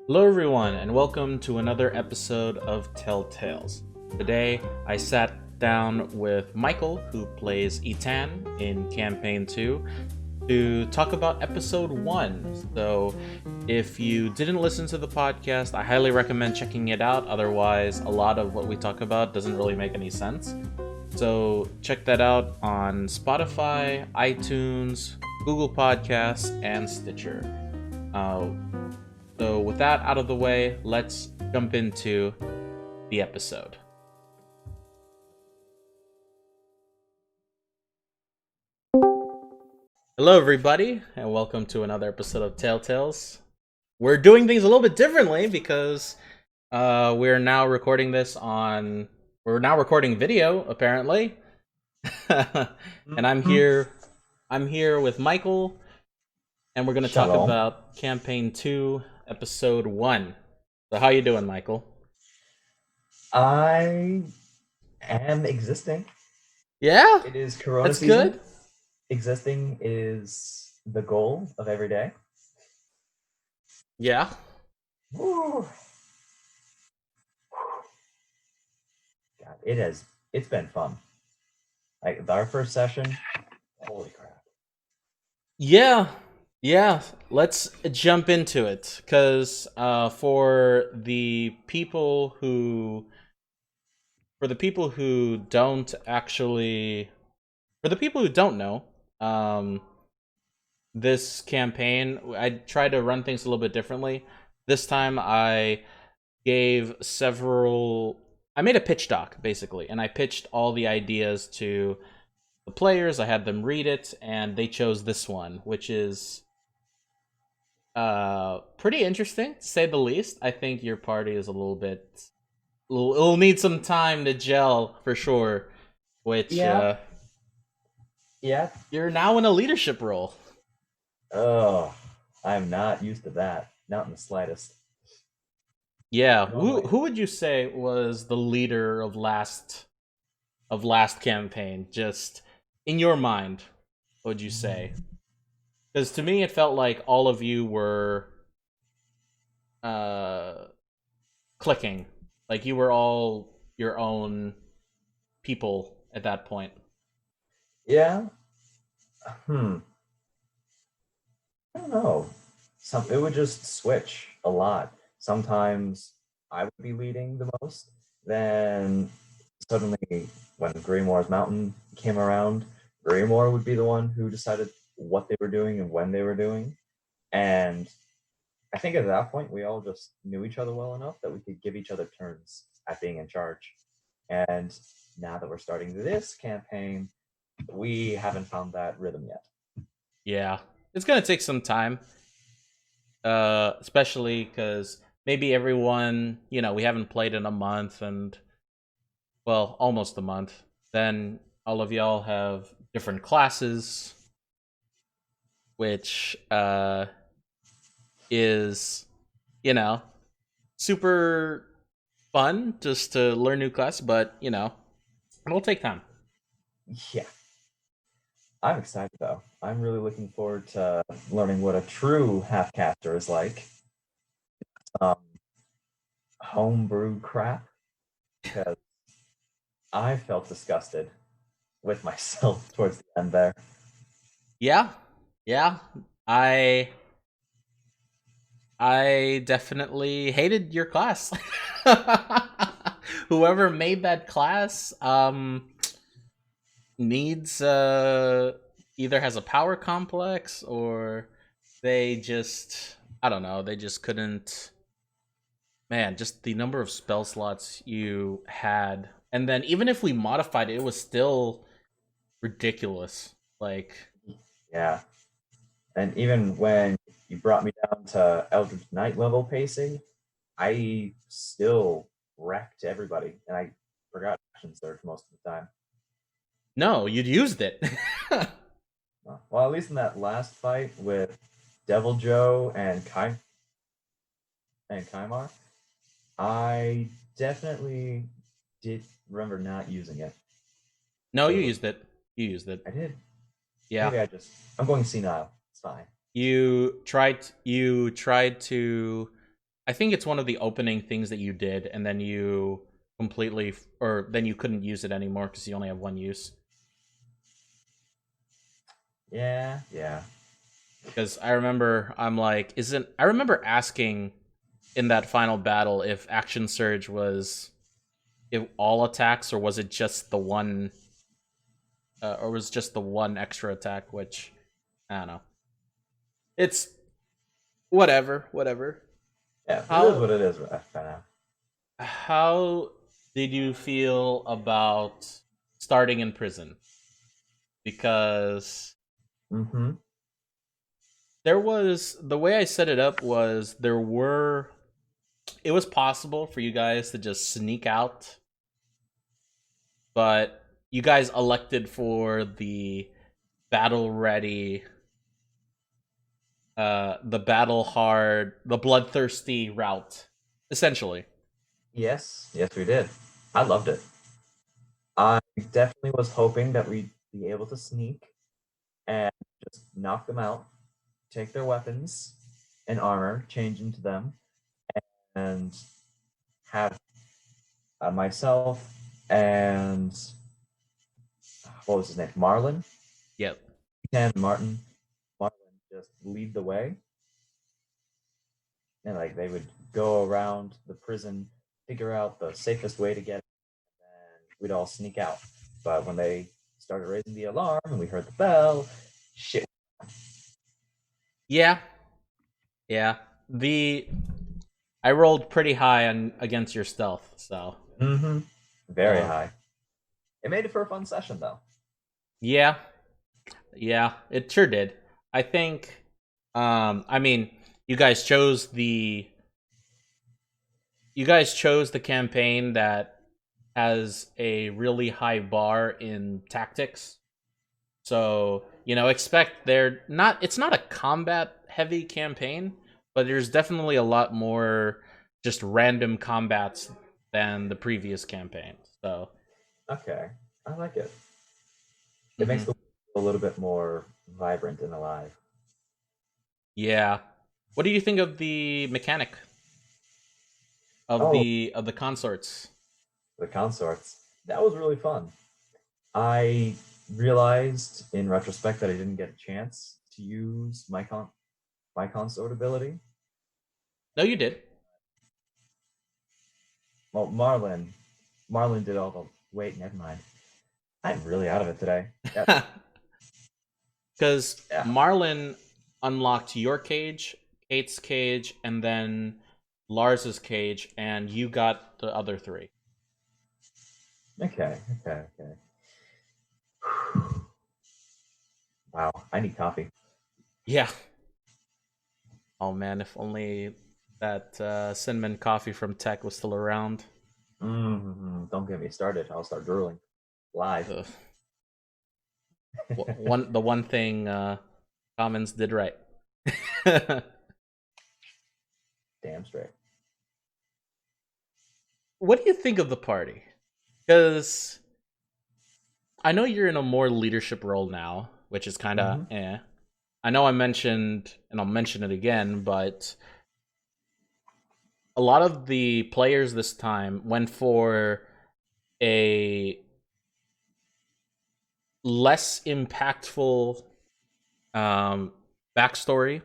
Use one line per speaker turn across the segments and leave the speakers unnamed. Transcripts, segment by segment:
Hello, everyone, and welcome to another episode of Telltales. Today, I sat down with Michael, who plays Ethan in Campaign 2, to talk about Episode 1. So, if you didn't listen to the podcast, I highly recommend checking it out. Otherwise, a lot of what we talk about doesn't really make any sense. So, check that out on Spotify, iTunes, Google Podcasts, and Stitcher. Uh, so, with that out of the way, let's jump into the episode. Hello, everybody, and welcome to another episode of Telltales. We're doing things a little bit differently because we're now recording this on. We're now recording video, apparently, and I'm
Mhm.
here. I'm here with Michael, and we're going to talk
Shalom.
about Campaign 2, Episode 1. So, how you doing, Michael?
I am existing.
Yeah,
It is Corona
that's
season.
good.
Existing is the goal of every day.
Yeah.
Woo. God, it's been fun. Like our first session, holy crap.
Yeah, yeah. Let's jump into it, because for the people who don't actually, for the people who don't know, um, this campaign, I tried to run things a little bit differently. This time, gave several. I made a pitch doc basically, and I pitched all the ideas to the players. I had them read it, and they chose this one, which is pretty interesting to say the least. I think your party is a little bit it'll need some time to gel for sure, which
Yeah, yeah.
you're now in a leadership role.
Oh, I'm not used to that. Not in the slightest.
Yeah, who
Normally,
who would you say was the leader of last campaign? Just in your mind, what would you say? Because to me, it felt like all of you were uh clicking, like you were all your own people at that point.
yeah. Hmm. I don't know. It would just switch a lot. Sometimes I would be leading the most. Then suddenly, when Greymoor's Mountain came around, Greymoor would be the one who decided what they were doing and when they were doing. And I think at that point, we all just knew each other well enough that we could give each other turns at being in charge. And now that we're starting this campaign, we haven't found that rhythm yet.
Yeah, it's gonna take some time, especially because maybe everyone, we haven't played in a month, and well, almost a month. Then all of y'all have different classes, which is, you know, super fun just to learn new class, but it'll take time.
Yeah, I'm excited though. I'm really looking forward to learning what a true half-caster is like. Um, Homebrew crap, because I felt disgusted with myself towards the end there.
Yeah, yeah. I I definitely hated your class. Whoever made that class needs either has a power complex, or they just, I don't know, they just couldn't. Man, just the number of spell slots you had, and then even if we modified it, it was still ridiculous. Like,
Yeah, and even when you brought me down to Eldritch Knight level pacing, I still wrecked everybody, and I forgot action surge most of the time.
no, you'd used it.
Well, at least in that last fight with Devil Joe and Kaimar, I definitely did remember not using it.
No,
It
you
was
used it. You used it.
I did.
Yeah.
Maybe I'm going senile. It's fine.
You tried to. I think it's one of the opening things that you did, and then you completely, or then you couldn't use it anymore because you only have one use.
Yeah, yeah.
Because I remember, I'm like, isn't I remember asking in that final battle if Action Surge was if all attacks, or was it just the one, or was just the one extra attack? Which I don't know. It's whatever, whatever.
Yeah, it is
How
what it is right now.
how did you feel about starting in prison? Because
Mm-hmm.
there was the way I set it up was there were it was possible for you guys to just sneak out, but you guys elected for the battle ready, the battle hard, the bloodthirsty route, essentially.
Yes, yes, we did. I loved it. I definitely was hoping that we'd be able to sneak and just knock them out, take their weapons and armor, change into them, and have myself and what was his name? Marlin?
Yep.
And Marlin just lead the way. And like they would go around the prison, figure out the safest way to get it, and we'd all sneak out. But when they started raising the alarm and we heard the bell, shit.
Yeah. Yeah. The I rolled pretty high on against your stealth, so
Mm-hmm. Very
uh,
high. It made it for a fun session though.
yeah, yeah, it sure did. I think, I mean, you guys chose the you guys chose the campaign that has a really high bar in tactics. So, expect it's not a combat heavy campaign, but there's definitely a lot more just random combats than the previous campaign. So,
Okay. I like it. It makes
mhm.
the world a little bit more vibrant and alive.
Yeah. What do you think of the mechanic of
Oh,
the consorts?
the consorts. That was really fun. I realized in retrospect that I didn't get a chance to use my consort ability.
No, you did.
Well, Marlin did all the. Wait, never mind. I'm really out of it today. Yeah,
Because
yeah.
Marlin unlocked your cage, Kate's cage, and then Lars's cage, and you got the other three.
Okay, okay, okay. Wow, I need coffee.
Yeah. Oh man, if only that cinnamon coffee from Tech was still around.
Don't get me started. I'll start drooling live.
Ugh. The one thing Commons did right.
Damn straight.
What do you think of the party? Because I know you're in a more leadership role now, which is kind of
Mm-hmm.
eh. I know I mentioned, and I'll mention it again, but a lot of the players this time went for a less impactful um, backstory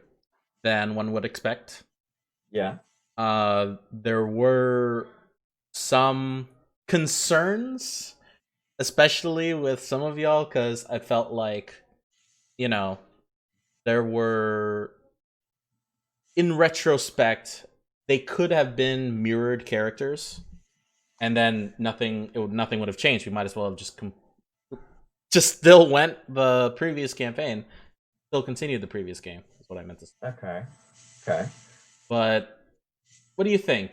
than one would expect.
Yeah.
There were some concerns, especially with some of y'all, because I felt like, you know, there were, in retrospect, they could have been mirrored characters, and then nothing would have changed. We might as well have just still went the previous campaign, still continued the previous game. That's what I meant to say.
Okay. Okay.
But what do you think?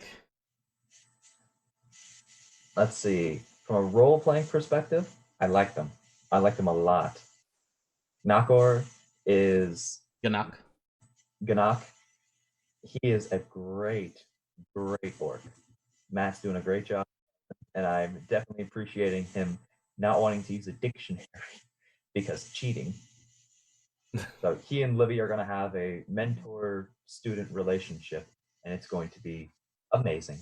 Let's see. From a role playing perspective, I like them. I like them a lot. Nakor is
Ganak?
Ganak. He is a great orc. Matt's doing a great job, and I'm definitely appreciating him not wanting to use a dictionary because cheating. So he and Livy are going to have a mentor-student relationship, and it's going to be amazing.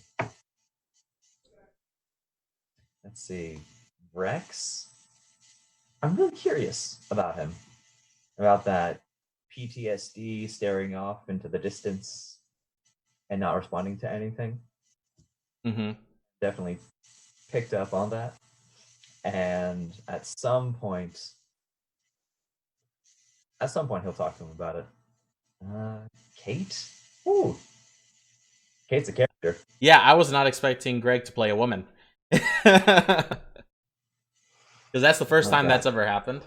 Let's see. Rex? I'm really curious about him, about that PTSD staring off into the distance and not responding to anything.
Mm-hmm.
Definitely picked up on that. And at some point he'll talk to him about it. Kate? Ooh. Kate's a character.
Yeah, I was not expecting Greg to play a woman. Because that's the first time that's ever happened.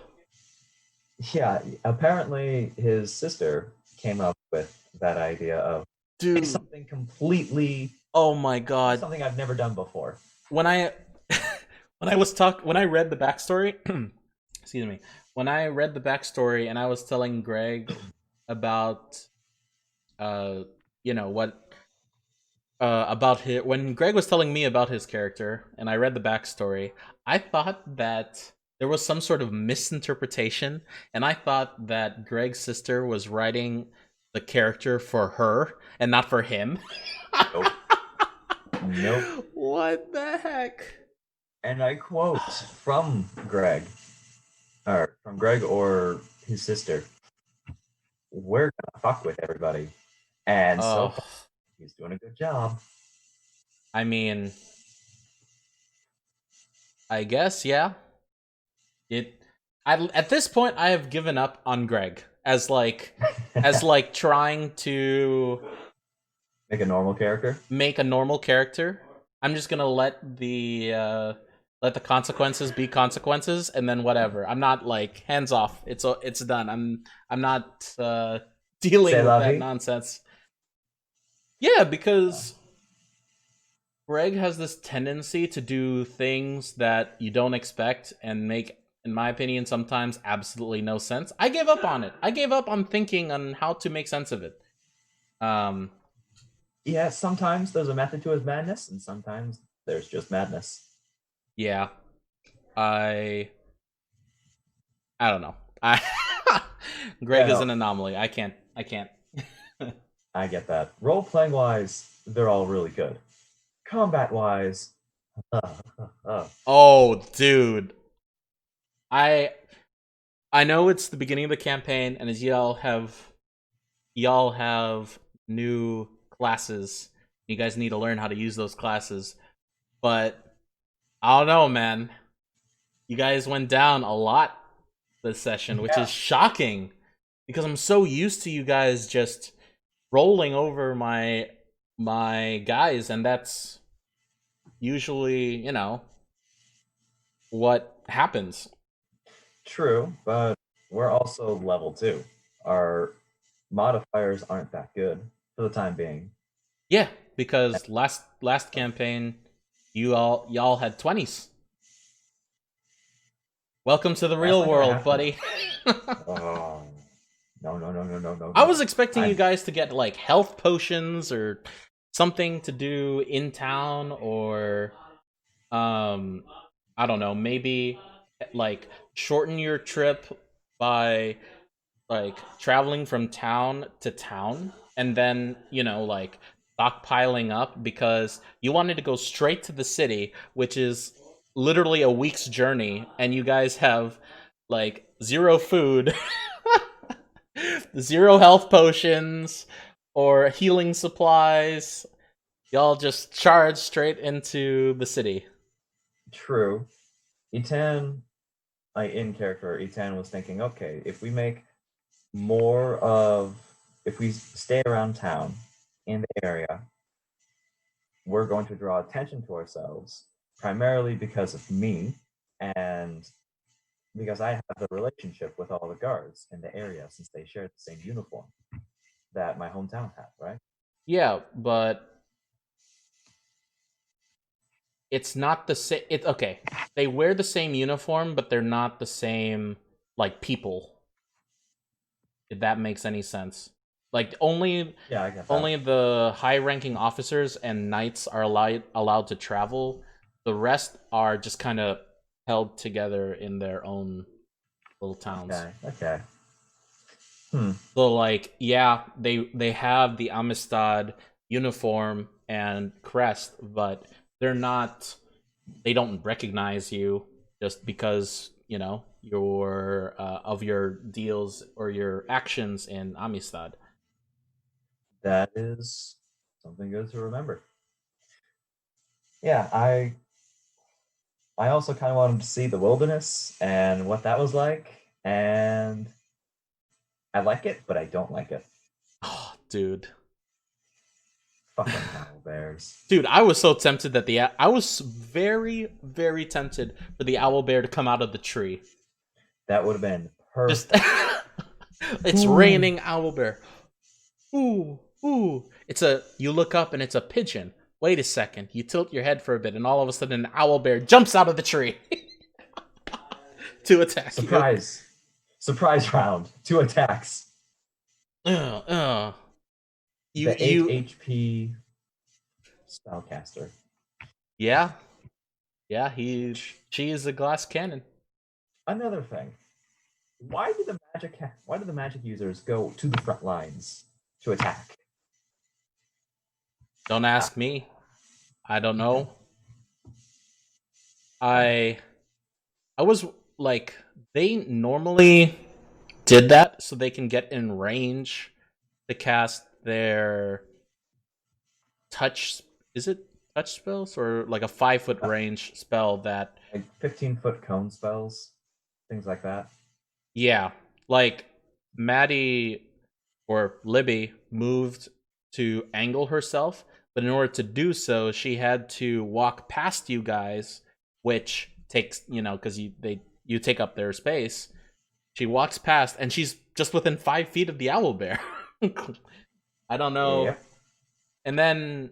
Yeah, apparently his sister came up with that idea of something completely.
Oh my god!
Something I've never done before.
When I when I read the backstory, excuse me. When I read the backstory and I was telling Greg about, you know what, about his, when Greg was telling me about his character and I read the backstory, I thought that there was some sort of misinterpretation, and I thought that Greg's sister was writing the character for her and not for him.
Nope. Nope.
What the heck?
And I quote from Greg or his sister, "We're gonna fuck with everybody," and so far, he's doing a good job.
I mean, I guess, yeah. At this point, I have given up on Greg as like trying to
make a normal character.
I'm just gonna let the consequences be consequences, and then whatever. I'm not like hands off. It's done. I'm not dealing with that nonsense. Yeah, because Greg has this tendency to do things that you don't expect and make, in my opinion, sometimes absolutely no sense. I gave up on it. I gave up on thinking on how to make sense of it.
Yeah, sometimes there's a method to his madness, and sometimes there's just madness.
Yeah. I don't know. Greg is an anomaly. I can't.
I get that. Role-playing wise, they're all really good. Combat wise,
oh, dude. I know it's the beginning of the campaign, and as y'all have new classes. You guys need to learn how to use those classes. But I don't know, man. You guys went down a lot this session, which is shocking because I'm so used to you guys just rolling over my guys, and that's usually, you know, what happens.
True, but we're also level 2. Our modifiers aren't that good for the time being.
Yeah, because last campaign y'all had 20s. Welcome to the real world, buddy.
Oh, no.
I was expecting you guys to get like health potions or something to do in town, or I don't know, maybe like shorten your trip by like traveling from town to town and then, you know, like stockpiling up because you wanted to go straight to the city, which is literally a week's journey, and you guys have like zero food, zero health potions or healing supplies. Y'all just charge straight into the city.
True. Etan, like in character, Etan was thinking, okay, if we stay around town in the area, we're going to draw attention to ourselves, primarily because of me, and because I have the relationship with all the guards in the area since they share the same uniform that my hometown had, right?
Yeah, but it's not the same. Okay. They wear the same uniform, but they're not the same like people. If that makes any sense. Like only the high-ranking officers and knights are allowed to travel. The rest are just kind of held together in their own little towns.
Okay.
So like, yeah, they have the Amistad uniform and crest, but they're not. They don't recognize you just because your of your deals or your actions in Amistad.
That is something good to remember. Yeah, I also kind of wanted to see the wilderness and what that was like, and I like it, but I don't like it.
Oh, dude.
Fucking owl bears.
Dude, I was so tempted that I was very, very tempted for the owl bear to come out of the tree.
That would have been
Just,
perfect.
it's
Ooh.
raining owl bear. Ooh, ooh. It's a. You look up and it's a pigeon. Wait a second. You tilt your head for a bit, and all of a sudden, an owl bear jumps out of the tree to attack you.
Surprise. Surprise round. 2 attacks.
Uh, uh. You,
The 8
you.
HP spellcaster.
Yeah, yeah. She is a glass cannon.
Another thing. Why do the magic users go to the front lines to attack?
Don't
Ah,
ask me. I don't know. I I was like, they normally did that so they can get in range to cast their touch. Is it touch spells or like a 5 foot
uh,
range spell that?
like 15-foot cone spells, things like that.
Yeah, like Maddie or Libby moved to angle herself, but in order to do so, she had to walk past you guys, which takes because you take up their space. She walks past, and she's just within 5 feet of the owl bear. I don't know.
Yep.
And then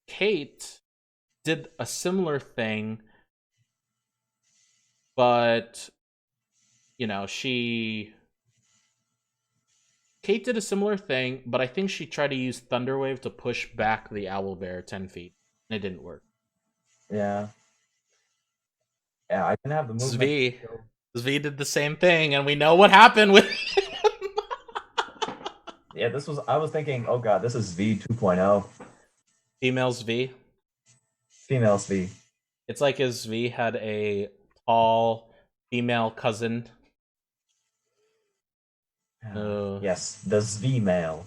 Kate did a similar thing, but she Kate did a similar thing, but I think she tried to use Thunderwave to push back the owl bear 10 feet, and it didn't work.
Yeah. Yeah, I didn't have the movement to
Zvi,
kill.
Zvi did the same thing, and we know what happened with him.
Yeah, I was thinking, oh god, this is V 2.0.
Female Zvi.
Female V.
It's like if Zvi had a tall female cousin. Uh,
Yes, the V male.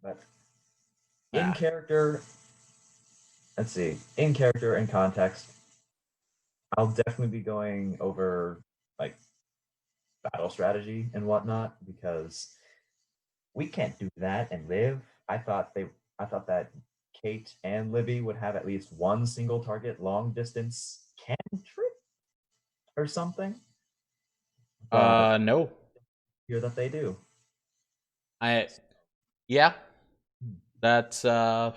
But in
ah,
character, let's see, in character and context, I'll definitely be going over like battle strategy and whatnot because we can't do that and live. I thought that Kate and Libby would have at least one single target long distance cantrip or something, but
no.
hear that they do.
I Yeah,
Hmm.
that's yeah.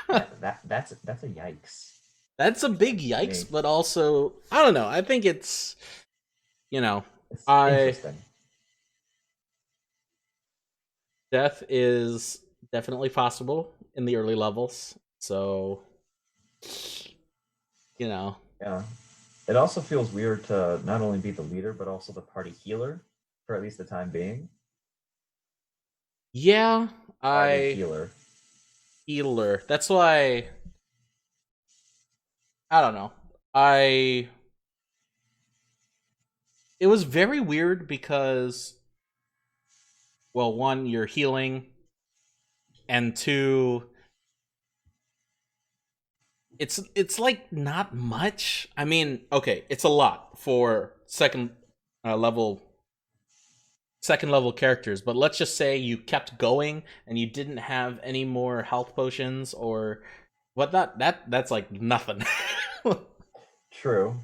That's a yikes.
That's a big
Yikes to
yikes,
me.
but also I don't know. I think it's you know,
It's
I
interesting.
death is definitely possible in the early levels. So, you know.
Yeah. It also feels weird to not only be the leader but also the party healer for at least the time being.
Yeah,
Party
I
healer.
healer. That's why I don't know. I It was very weird because well, one, you're healing, and two, it's like not much. I mean, okay, it's a lot for level second level characters, but let's just say you kept going and you didn't have any more health potions or what that's like nothing.
True.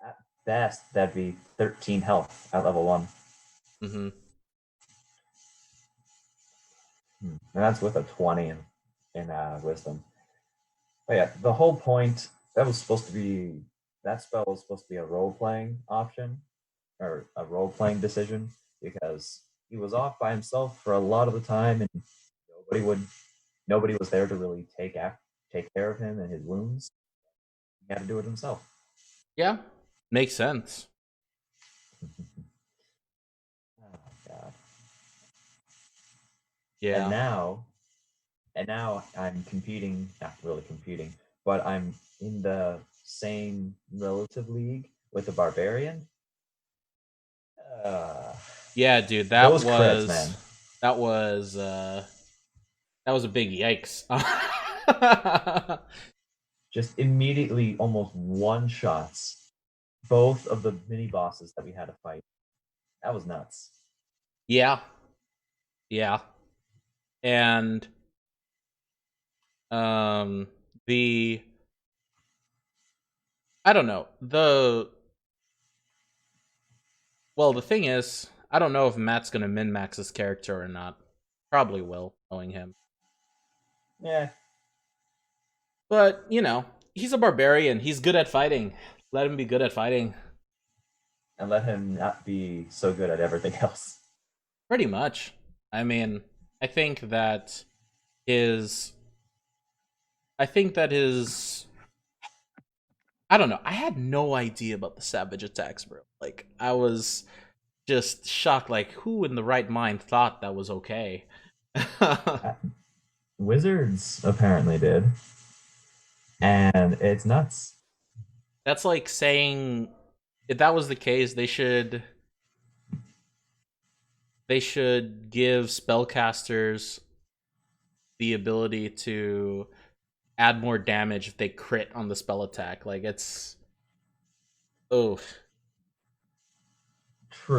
At best, that'd be 13 health at level 1.
hmm
And that's with a 20 in wisdom. But yeah, the whole point that spell was supposed to be a role playing option or a role playing decision because he was off by himself for a lot of the time and nobody would nobody was there to really take care of him and his wounds. He had to do it himself.
Yeah, makes sense.
Oh god. And
Yeah.
now I'm competing, not really competing, but I'm in the same relative league with the barbarian. Uh,
Yeah, dude,
those crits, man,
that was uh that was a big yikes.
just immediately almost one shots both of the mini bosses that we had to fight. That was nuts.
Yeah. Yeah. And um the I don't know. The thing is, I don't know if Matt's going to min max his character or not. Probably will, knowing him.
Yeah,
But, he's a barbarian. He's good at fighting. Let him be good at fighting.
and let him not be so good at everything else.
Pretty much. I mean, I think that his. I think that his. I don't know. I had no idea about the savage attacks, bro. Like, I was just shocked. Like, who in the right mind thought that was okay?
Wizards apparently did, and it's nuts.
That's like saying if that was the case, they should give spellcasters the ability to add more damage if they crit on the spell attack. Like it's oh,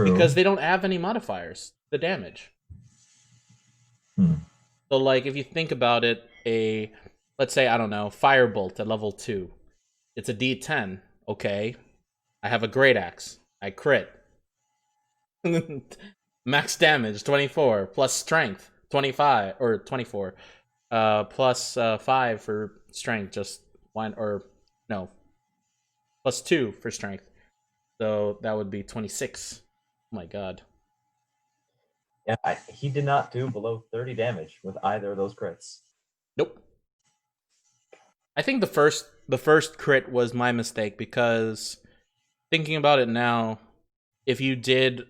because
True.
they don't have any modifiers. The damage.
Hmm.
So like if you think about it, let's say I don't know, firebolt at level 2. It's a D10. Okay. I have a great axe. I crit. Max damage 24 plus strength 25 or 24 plus 5 for strength, just one, or no, plus 2 for strength, so that would be 26. Oh my god.
Yeah, he did not do below 30 damage with either of those crits.
Nope. I think the first crit was my mistake, because thinking about it now, if you did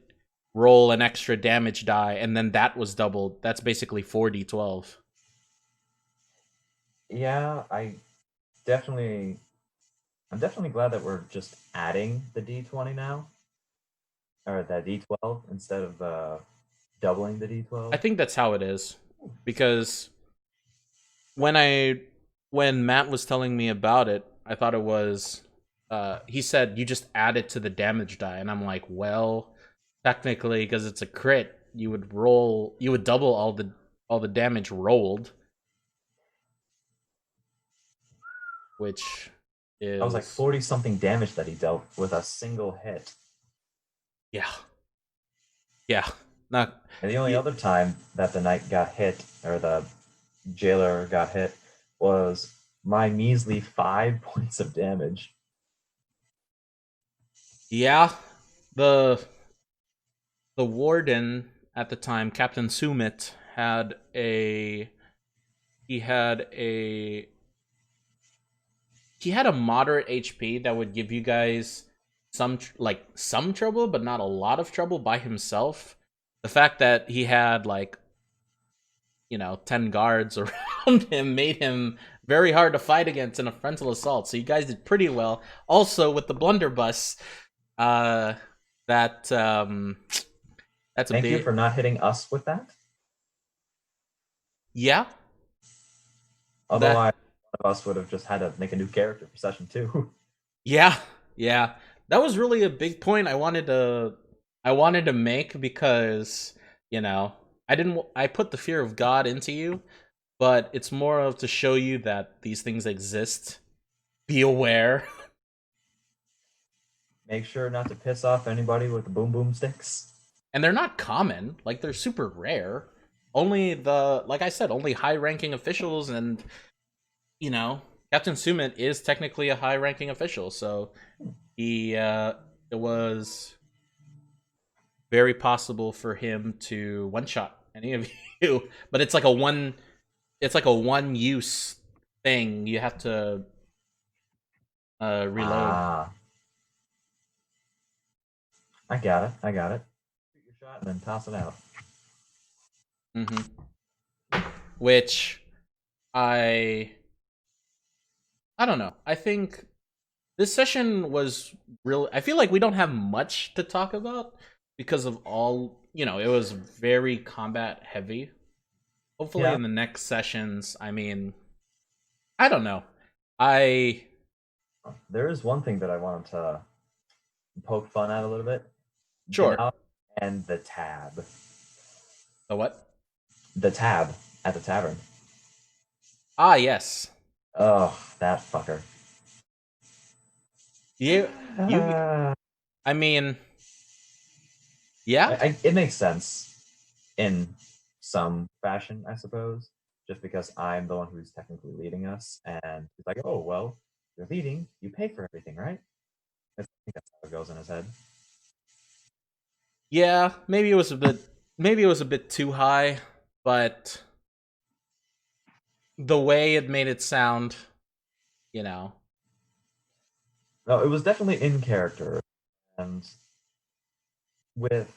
roll an extra damage die and then that was doubled, that's basically 4d12.
Yeah, definitely, I'm definitely glad that we're just adding the D20 now, or the D12 instead of doubling the
I
D12.
think that's how it is, because when Matt was telling me about it, I thought it was he said you just add it to the damage die, and I'm like, well, technically, because it's a crit, you would double all the damage rolled, which
That was like
is
40 something damage that he dealt with a single hit.
yeah, yeah, not
And the only
yeah,
other time that the knight got hit, or the jailer got hit, was my measly 5 points of damage.
yeah. The warden at the time, Captain Sumit, he had a he had a moderate HP that would give you guys some trouble, but not a lot of trouble by himself. The fact that he had 10 guards around him made him very hard to fight against in a frontal assault. So you guys did pretty well. Also with the blunderbuss, uh, that that's a
Thank you
bit.
for not hitting us with that.
Yeah,
Otherwise,
that
one of us would have just had to make a new character for session 2.
yeah, yeah. That was really a big point I wanted to make, because I put the fear of God into you, but it's more of to show you that these things exist. Be aware.
Make sure not to piss off anybody with the boom boom sticks.
And they're not common. Like, they're super rare. Like I said, only high ranking officials, and you know, Captain Sumit is technically a high ranking official, so it was very possible for him to one shot any of you. But it's like a one use thing. You have to reload.
Ah, I got it. Shoot your shot and then toss it out.
Hmm. which I I don't know. I think this session was real. I feel like we don't have much to talk about because of all, it was very combat heavy. Hopefully
Yeah,
in the next sessions, I mean, I don't know. I
there is one thing that I wanted to poke fun at a little bit.
Sure.
Denali and the tab.
The what?
The tab at the tavern.
Ah, yes.
Oh, that fucker.
You I mean, yeah.
It makes sense in some fashion, I suppose, just because I'm the one who's technically leading us, and he's like, "Oh well, you're leading, you pay for everything, right?" I think that's how it goes in his head.
Yeah, maybe it was a bit too high, but the way it made it sound, you know.
No, it was definitely in character, and with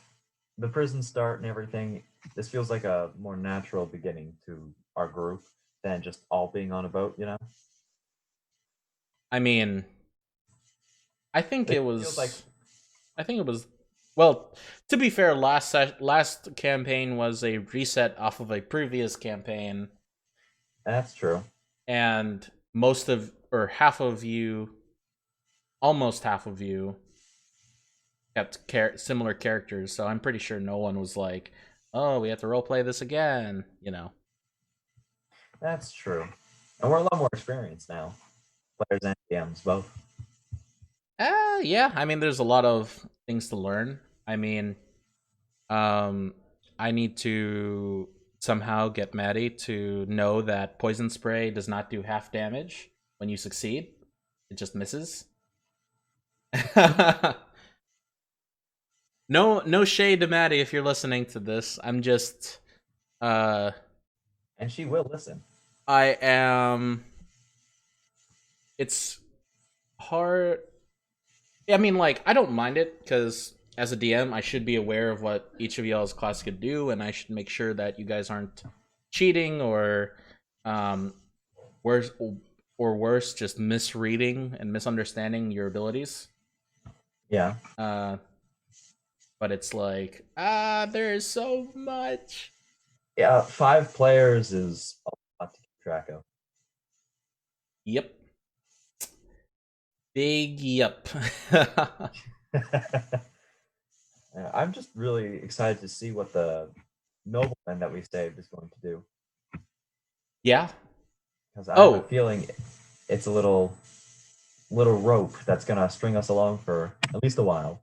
the prison start and everything, this feels like a more natural beginning to our group than just all being on a boat.
I mean, I think
It
it
feels like
was I think it was well, to be fair, last campaign was a reset off of a previous campaign,
that's true.
and most of or half of you, almost half of you kept similar characters, so I'm pretty sure no one was like, "Oh, we have to roleplay this again."
That's true. And we're a lot more experienced now, players and DMs both.
Yeah. I mean, there's a lot of things to learn. I mean, um, I need to somehow get Maddie to know that poison spray does not do half damage when you succeed. It just misses. No shade to Maddie if you're listening to this. I'm just, uh,
And she will listen.
I am. It's hard. I mean, like, I don't mind it because as a DM, I should be aware of what each of y'all's class could do, and I should make sure that you guys aren't cheating or, um, worse or worse, just misreading and misunderstanding your abilities.
Yeah.
Uh, but it's like, there is so much.
Yeah, 5 players is a lot to keep track of.
Yep, big yep.
Yeah, I'm just really excited to see what the nobleman that we saved is going to do.
Yeah.
Because I have a
Oh,
feeling it's a little rope that's gonna string us along for at least a while.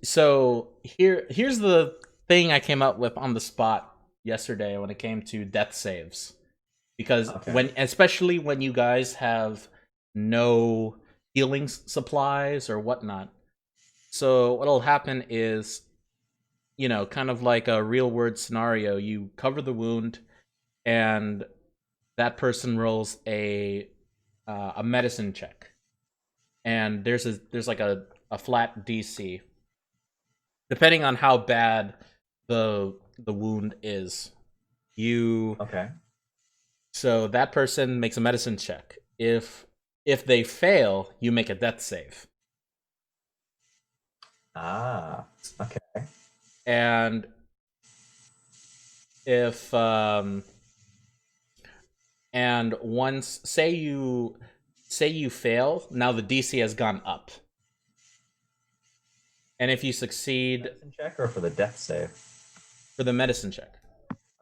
so here's the thing I came up with on the spot yesterday when it came to death saves, because
Okay.
when especially when you guys have no healing supplies or whatnot. So what'll happen is, kind of like a real world scenario, you cover the wound and that person rolls a medicine check, and there's like a flat DC depending on how bad the wound is. You
Okay.
So that person makes a medicine check. If they fail, you make a death save.
Ah. Okay.
And if and once say you fail, now the DC has gone up. And if you succeed
Medicine check or for the death save?
for the medicine check.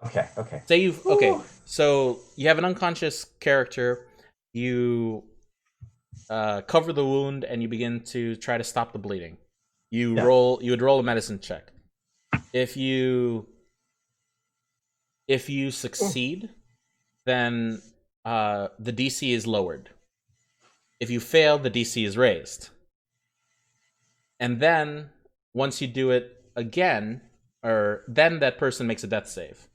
Okay. Okay.
Say you okay,
Whew.
so you have an unconscious character, you cover the wound and you begin to try to stop the bleeding.
Yeah.
You would roll a medicine check. If you succeed, then the DC is lowered. If you fail, the DC is raised. And then once you do it again, or then that person makes a death save.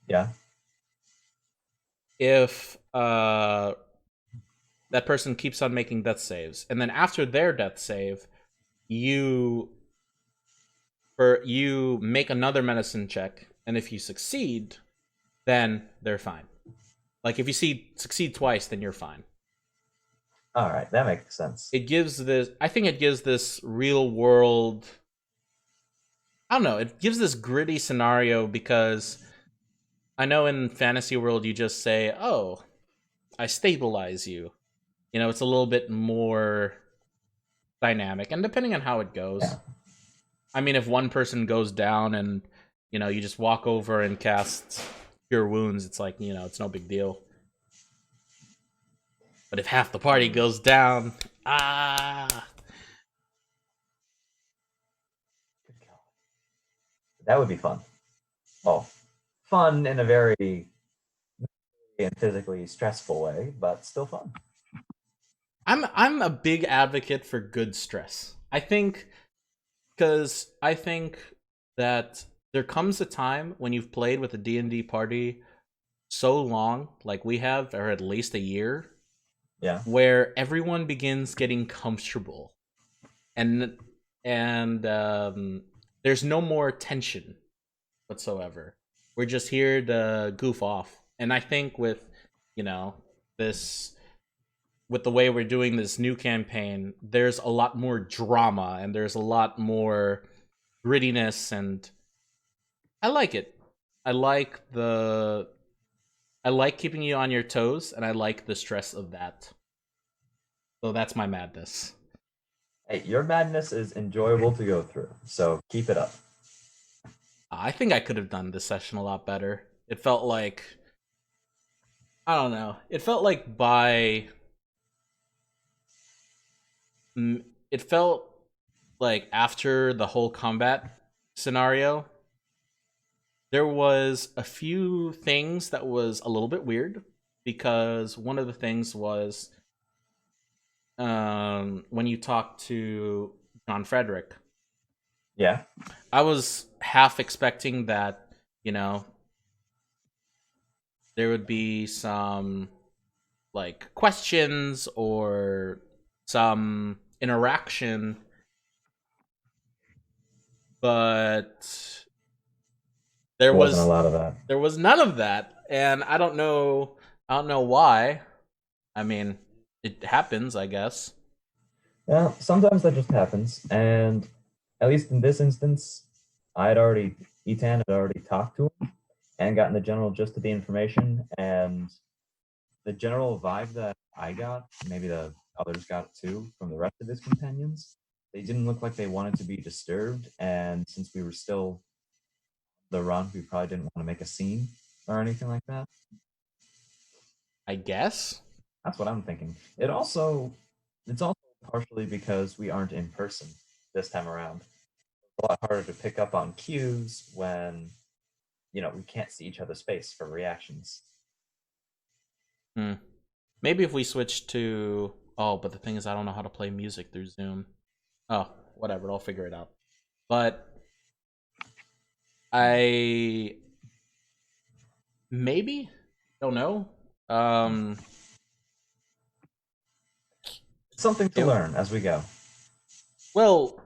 Yeah.
If that person keeps on making death saves, and then after their death save, you you make another medicine check, and if you succeed, then they're fine. Like if you succeed twice, then you're fine.
All right, that makes sense.
It gives this. I think it gives this real world. I don't know. It gives this gritty scenario because I know in fantasy world you just say, "Oh, I stabilize you." You know, it's a little bit more dynamic, and depending on how it
Yeah.
goes. I mean, if one person goes down and you just walk over and cast Cure Wounds, it's like it's no big deal. But if half the party goes down,
That would be fun. Well, fun in a very and physically stressful way, but still fun.
I'm a big advocate for good stress. I think that there comes a time when you've played with a D&D party so long, like we have, or at least a year,
Yeah.
where everyone begins getting comfortable, and there's no more tension whatsoever. We're just here to goof off, and I think you know this with the way we're doing this new campaign, there's a lot more drama and there's a lot more grittiness, and I like it. I like the I like keeping you on your toes, and I like the stress of that. So that's my madness.
Hey, your madness is enjoyable to go through, so keep it up.
I think I could have done this session a lot better. It felt like I don't know. It felt like it felt like after the whole combat scenario, there was a few things that was a little bit weird because one of the things was when you talk to John Frederick.
Yeah.
I was half expecting that, there would be some like questions or some interaction, but there
Wasn't a
was
lot of that.
there was none of that, and I don't know why. I mean, it happens, I guess.
Yeah, sometimes that just happens, and at least in this instance, Etan had already talked to him and gotten the general gist of the information, and the general vibe that I got, maybe the others got it too from the rest of his companions, they didn't look like they wanted to be disturbed, and since we were still the run, we probably didn't want to make a scene or anything like that.
I guess.
That's what I'm thinking. It's also partially because we aren't in person this time around. It's a lot harder to pick up on cues when we can't see each other's face for reactions.
Hmm. Maybe if we switch to but the thing is I don't know how to play music through Zoom. Oh, whatever, I'll figure it out. But I maybe don't know.
Something to
It,
learn as we go.
well,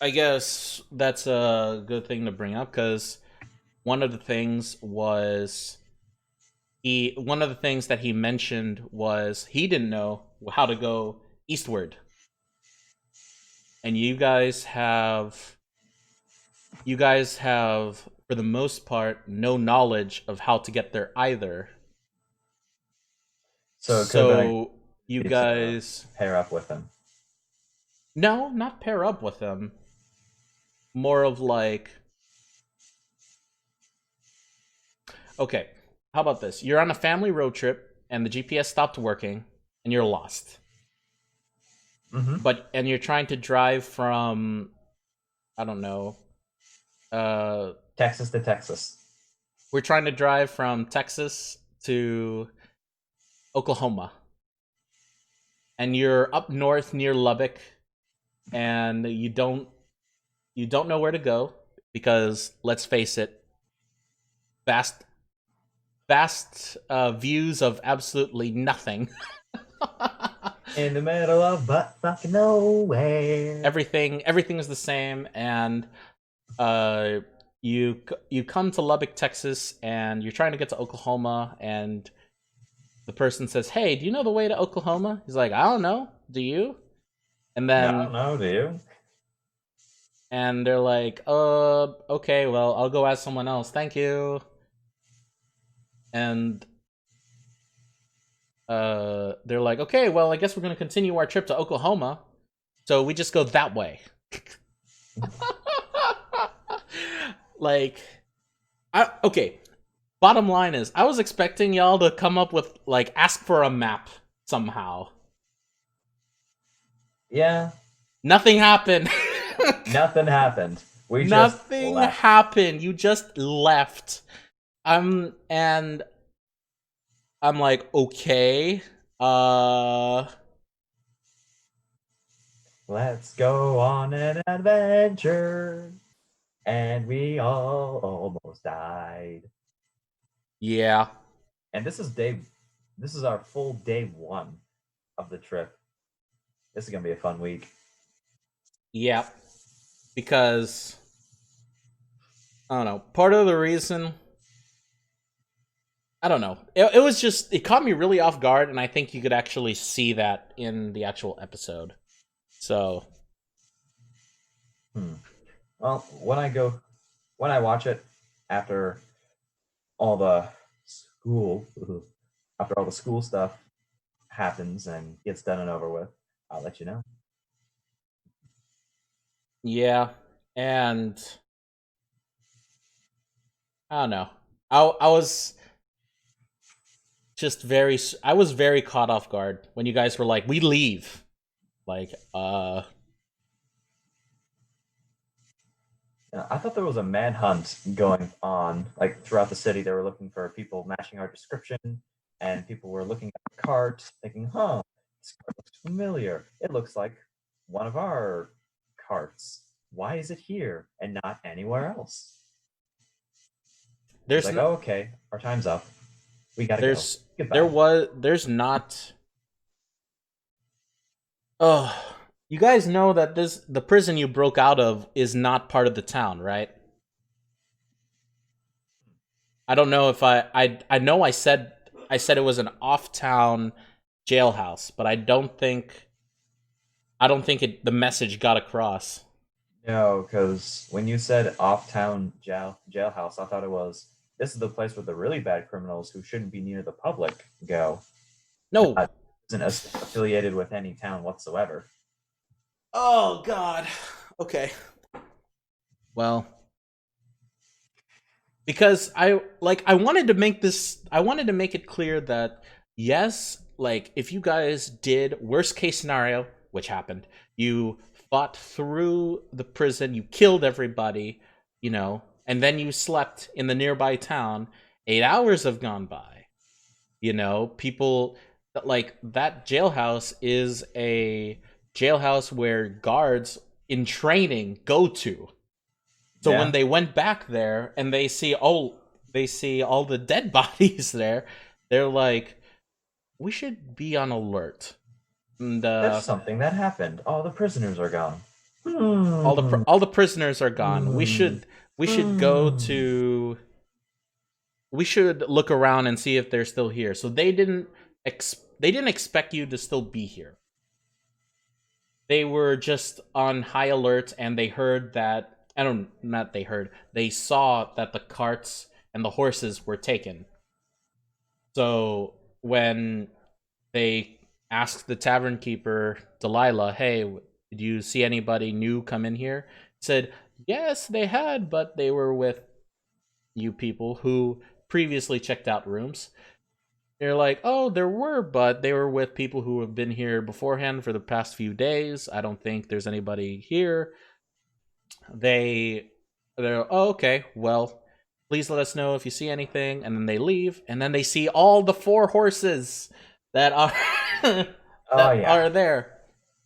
I guess that's a good thing to bring up because one of the things was one of the things that he mentioned was he didn't know how to go eastward, and you guys have for the most part no knowledge of how to get there either.
So it could have been
So you
a to
guys
pair up with him.
no, not pair up with them. More of like, okay, how about this? You're on a family road trip and the GPS stopped working and you're lost.
Mm-hmm.
And you're trying to drive from, I don't know,
Texas to Texas.
we're trying to drive from Texas to Oklahoma. And you're up north near Lubbock and you don't know where to go because let's face it, vast views of absolutely nothing.
In the middle of butt fucking nowhere.
Everything is the same, and you come to Lubbock, Texas, and you're trying to get to Oklahoma, and the person says, "Hey, do you know the way to Oklahoma?" He's like, "I don't know. Do you?" And
I
then
don't know, do you?
and they're like, okay, well, I'll go ask someone else. Thank you." And they're like, "Okay, well, I guess we're gonna continue our trip to Oklahoma." So we just go that way. Like, okay. Bottom line is, I was expecting y'all to come up with like ask for a map somehow.
Yeah,
Nothing happened.
nothing happened. We just
Nothing
left.
happened. You just left. And I'm like, okay, uh,
Let's go on an adventure. And we all almost died.
yeah,
And this is our full day one of the trip. This is gonna be a fun week.
yeah, because I don't know. Part of the reason, I don't know. It was just it caught me really off guard, and I think you could actually see that in the actual episode. So
Hmm. Well, when I watch it after all the school, after all the school stuff happens and gets done and over with, I'll let you know.
yeah, and I don't know. I was just I was very caught off guard when you guys were like, "We leave." Like,
I thought there was a manhunt going on, like throughout the city. They were looking for people matching our description, and people were looking at the cart, thinking, "Huh, this cart looks familiar. It looks like one of our carts. Why is it here and not anywhere else?" It's
there's
like, "Oh, okay, our time's up. We gotta go. Goodbye."
there's not. Oh, you guys know that the prison you broke out of is not part of the town, right? I don't know if I know I said it was an off-town jailhouse, but I don't think the message got across.
No, because when you said off-town jailhouse, I thought it was this is the place where the really bad criminals who shouldn't be near the public go.
No.
Not isn't affiliated with any town whatsoever.
Oh God. Okay. Well, because I wanted to make this I wanted to make it clear that yes, like if you guys did worst case scenario, which happened, you fought through the prison, you killed everybody, you know, and then you slept in the nearby town, 8 hours have gone by. You know, people like that jailhouse is a jailhouse where guards in training go to. So when
Yeah,
they went back there and they see all the dead bodies there, they're like, we should be on alert. And
there's something that happened. All the prisoners are gone.
all the prisoners are gone.
Hmm.
We should go
Hmm.
to we should look around and see if they're still here. So they didn't expect you to still be here. They were just on high alert and they heard that I don't not they heard. They saw that the carts and the horses were taken. So when they asked the tavern keeper, Delilah, "Hey, did you see anybody new come in here?" Said, "Yes, they had, but they were with you people who previously checked out rooms." They're like, "Oh, there were, but they were with people who have been here beforehand for the past few days. I don't think there's anybody here." They, they're, "Oh, okay. Well, please let us know if you see anything." And then they leave, and then they see all the four horses that are
Oh
that
yeah.
are there.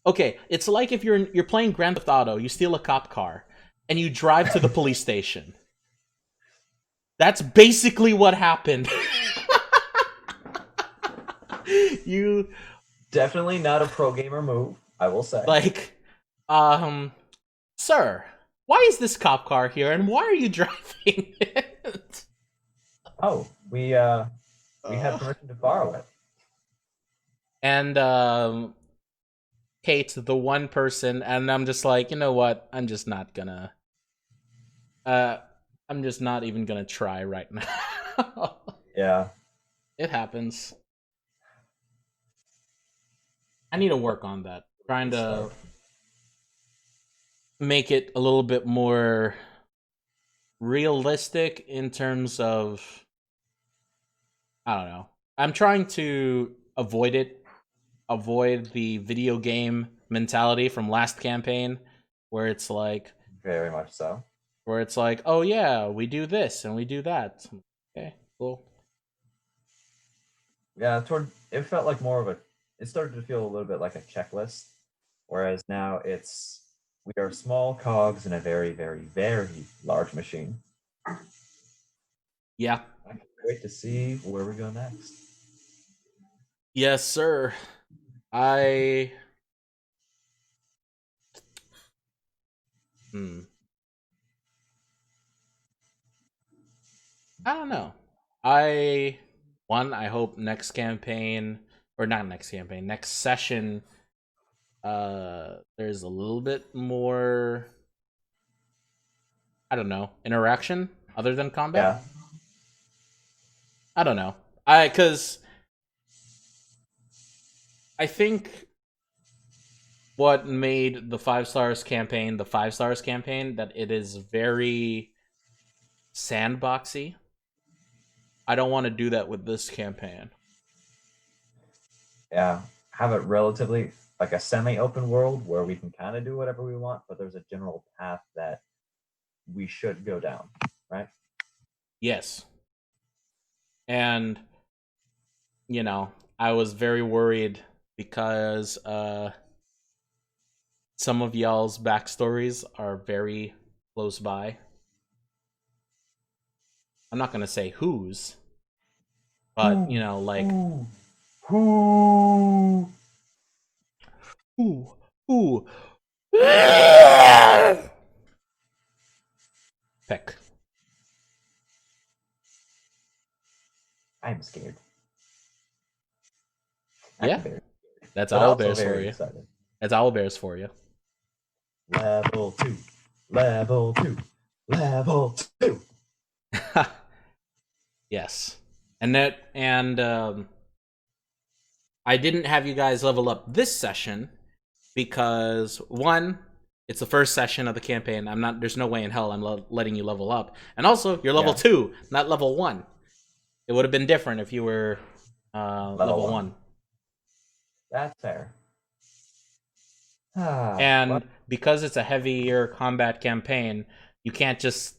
Okay, it's like if you're playing Grand Theft Auto, you steal a cop car, and you drive to the police station. That's basically what happened. You
Definitely not a pro gamer move, I will say.
like, um, sir, why is this cop car here, and why are you driving it?
Oh, we had permission to borrow it.
And Kate, the one person, and I'm just like, you know what? I'm just not gonna. I'm just not even gonna try right now.
Yeah.
It happens. I need to work on that. Trying to make it a little bit more realistic in terms of, I don't know. I'm trying to avoid the video game mentality from last campaign where it's like
Very much so.
oh yeah, we do this and we do that. Okay, cool.
Yeah, it felt like more of a. It started to feel a little bit like a checklist, whereas now we are small cogs in a very, very, very large machine.
Yeah.
I can't wait to see where we go next.
Yes, sir. I I don't know. I hope next campaign, or not next campaign, next session, there's a little bit more, I don't know, interaction other than combat.
Yeah.
I don't know. Cuz I think what made the 5 stars campaign the 5 stars campaign, that it is very sandboxy. I don't want to do that with this campaign.
Yeah. Have it relatively like a semi-open world where we can kind of do whatever we want, but there's a general path that we should go down, right?
Yes. And I was very worried because some of y'all's backstories are very close by. I'm not gonna say whose, but like
who
who Peck.
I'm scared.
Yeah,
I'm very,
that's
but
owl
also
bears for
very
you.
excited.
That's owl bears for you.
Level 2, level 2, level 2.
Yes, and I didn't have you guys level up this session because one, it's the first session of the campaign. There's no way in hell I'm letting you level up, and also you're level 2, not level 1. It would have been different if you were level 1.
That's fair.
And because it's a heavier combat campaign, you can't just,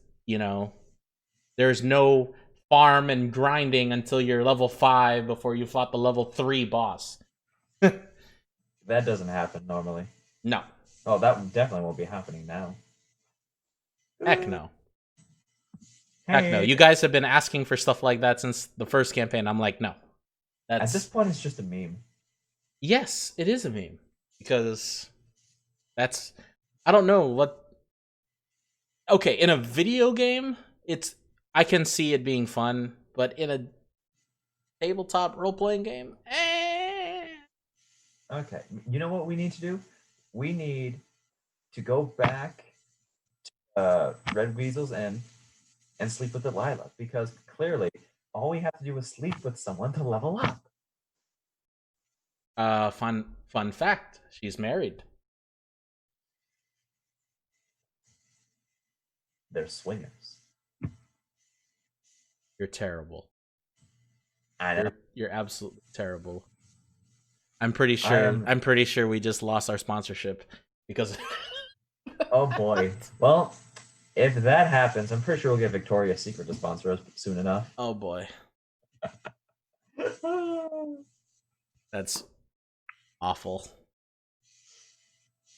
there's no farm and grinding until you're level 5 before you fought the level 3 boss.
That doesn't happen normally.
No.
Oh, that definitely won't be happening now.
Heck no.
Hey.
Heck no. You guys have been asking for stuff like that since the first campaign. I'm like, no.
At this point, it's just a meme.
Yes, it is a meme. Because I don't know what... Okay, in a video game, I can see it being fun, but in a tabletop role-playing game,
Okay, you know what we need to do? We need to go back to Red Weasel's Inn and sleep with Delilah, because clearly all we have to do is sleep with someone to level up.
Fun fact, she's married.
They're swingers.
You're terrible.
I know.
You're absolutely terrible. I'm pretty sure we just lost our sponsorship because
Oh boy. Well, if that happens, I'm pretty sure we'll get Victoria's Secret to sponsor us soon enough.
Oh boy. That's awful.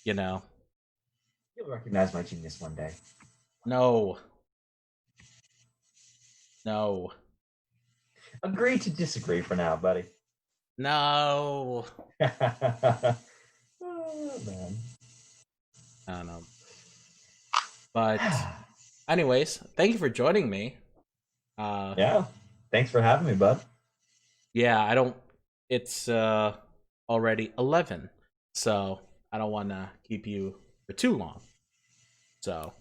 You'll recognize my genius one day.
No.
Agree to disagree for now, buddy.
No.
Oh, man.
I don't know. But anyways, thank you for joining me. Uh,
Yeah. Thanks for having me, bud.
yeah, I don't. It's already 11, so I don't want to keep you for too long. So,
No,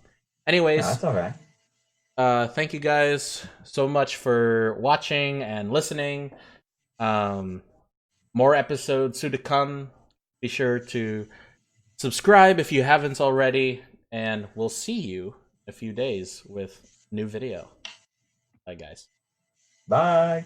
anyways,
that's all right.
thank you guys so much for watching and listening. Um, more episodes soon to come. Be sure to subscribe if you haven't already, and we'll see you in a few days with new video. Bye, guys.
Bye.